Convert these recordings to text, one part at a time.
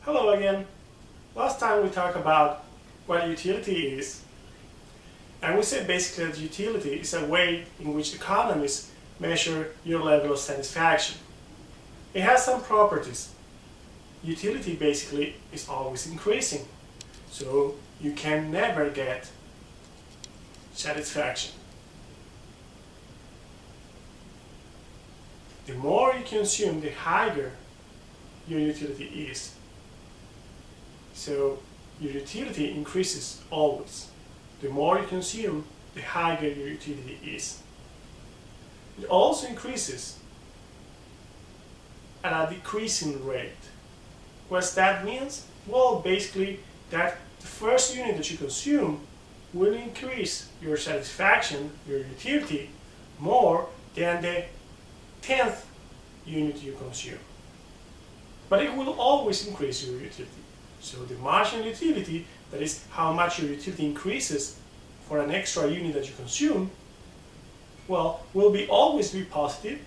Hello again. Last time we talked about what utility is, and we said basically that utility is a way in which economists measure your level of satisfaction. It has some properties. Utility basically is always increasing, so you can never get satisfaction. The more you consume, the higher your utility is. So your utility increases always. The more you consume, the higher your utility is. It also increases at a decreasing rate. What that means? Well, basically that the first unit that you consume will increase your satisfaction, your utility, more than the 10th unit you consume. But it will always increase your utility. So the marginal utility, that is how much your utility increases for an extra unit that you consume, well, will always be positive,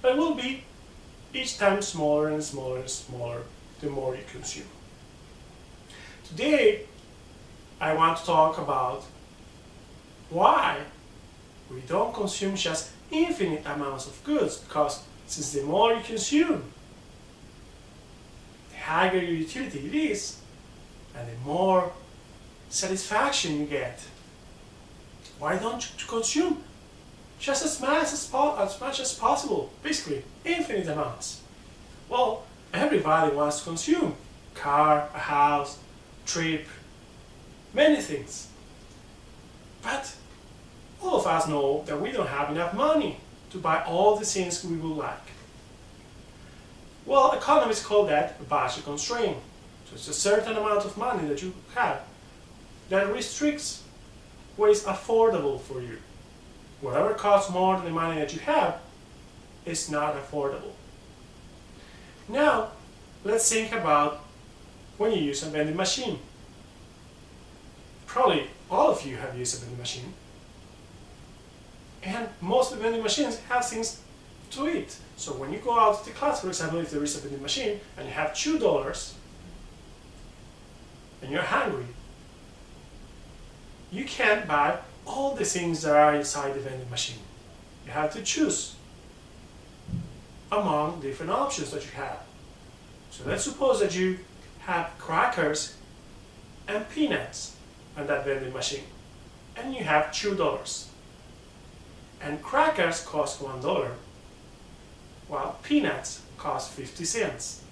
but will be each time smaller and smaller and smaller the more you consume. Today, I want to talk about why we don't consume just infinite amounts of goods, because since the more you consume, the higher your utility it is, and the more satisfaction you get. Why don't you consume just as much as possible, basically infinite amounts? Well, everybody wants to consume car, a house, trip, many things. But all of us know that we don't have enough money to buy all the things we would like. Well, economists call that a budget constraint. So it's a certain amount of money that you have that restricts what is affordable for you. Whatever costs more than the money that you have is not affordable. Now, let's think about when you use a vending machine. Probably all of you have used a vending machine. And most of the vending machines have things to eat. So when you go out to the class, for example, if there is a vending machine and you have $2 and you're hungry, you can't buy all the things that are inside the vending machine. You have to choose among different options that you have. So let's suppose that you have crackers and peanuts on that vending machine, and you have $2. And crackers cost $1, while peanuts cost 50 cents.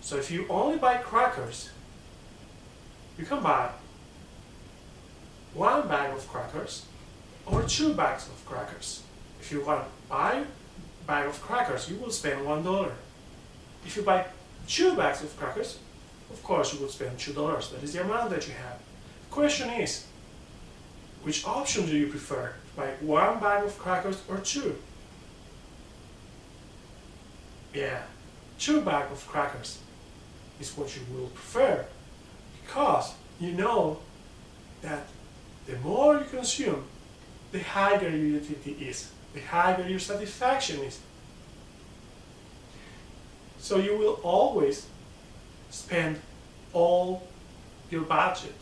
So if you only buy crackers, you can buy 1 bag of crackers or 2 bags of crackers. If you want to buy a bag of crackers, you will spend $1. If you buy 2 bags of crackers, of course you will spend $2. That is the amount that you have. The question is, which option do you prefer? Buy 1 bag of crackers or 2? Yeah, 2 bags of crackers is what you will prefer, because you know that the more you consume, the higher your utility is, the higher your satisfaction is. So you will always spend all your budget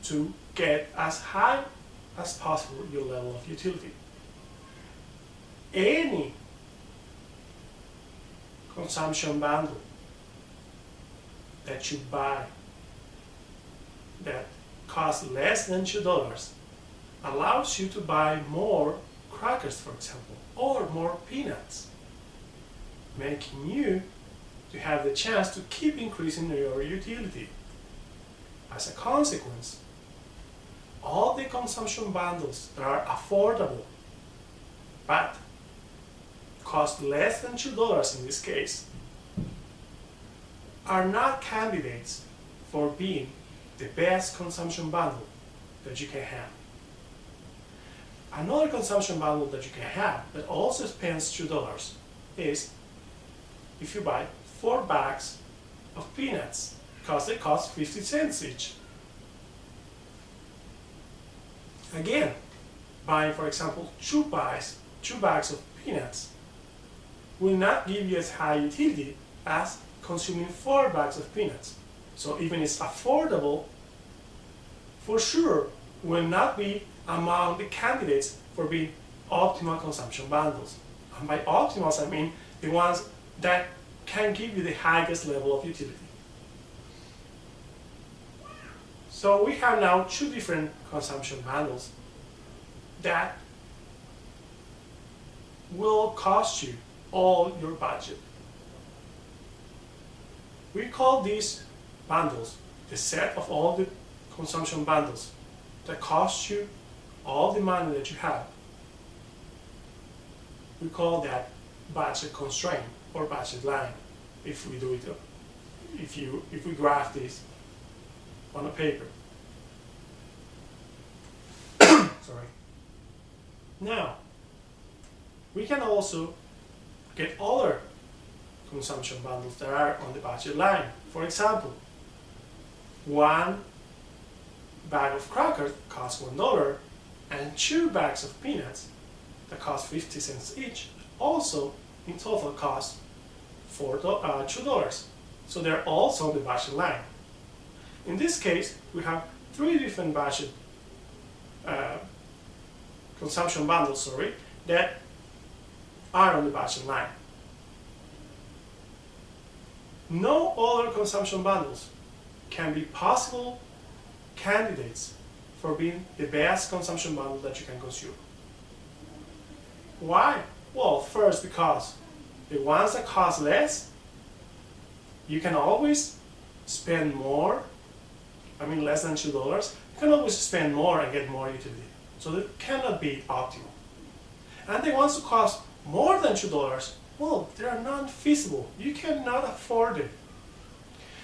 to get as high as possible your level of utility. Any consumption bundle that you buy that costs less than $2 allows you to buy more crackers, for example, or more peanuts, making you to have the chance to keep increasing your utility. As a consequence, all the consumption bundles that are affordable but cost less than $2 in this case are not candidates for being the best consumption bundle that you can have. Another consumption bundle that you can have that also spends $2 is if you buy 4 bags of peanuts, because they cost 50 cents each. Again, buying, for example, 2 bags of peanuts will not give you as high utility as consuming 4 bags of peanuts. So even it's affordable, for sure will not be among the candidates for being optimal consumption bundles. And by optimals, I mean the ones that can give you the highest level of utility. So we have now 2 different consumption bundles that will cost you all your budget. We call these bundles the set of all the consumption bundles that cost you all the money that you have. We call that budget constraint or budget line if we do it, if we graph this on a paper. Sorry. Now, we can also get other consumption bundles that are on the budget line. For example, 1 bag of crackers costs $1 and 2 bags of peanuts that cost 50 cents each also in total cost $2. So they're also on the budget line. In this case, we have 3 different budget consumption bundles, that are on the budget line. No other consumption bundles can be possible candidates for being the best consumption bundle that you can consume. Why? Well, first because the ones that cost less, you can always spend more, less than $2, you can always spend more and get more utility. So that cannot be optimal. And the ones that cost more than $2, well, they are non-feasible. You cannot afford it.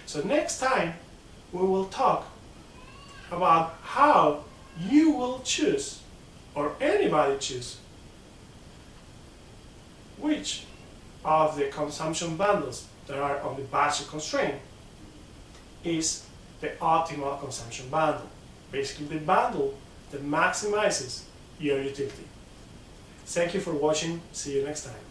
So next time, we will talk about how you will choose, or anybody choose, which of the consumption bundles that are on the budget constraint is the optimal consumption bundle. Basically the bundle that maximizes your utility. Thank you for watching. See you next time.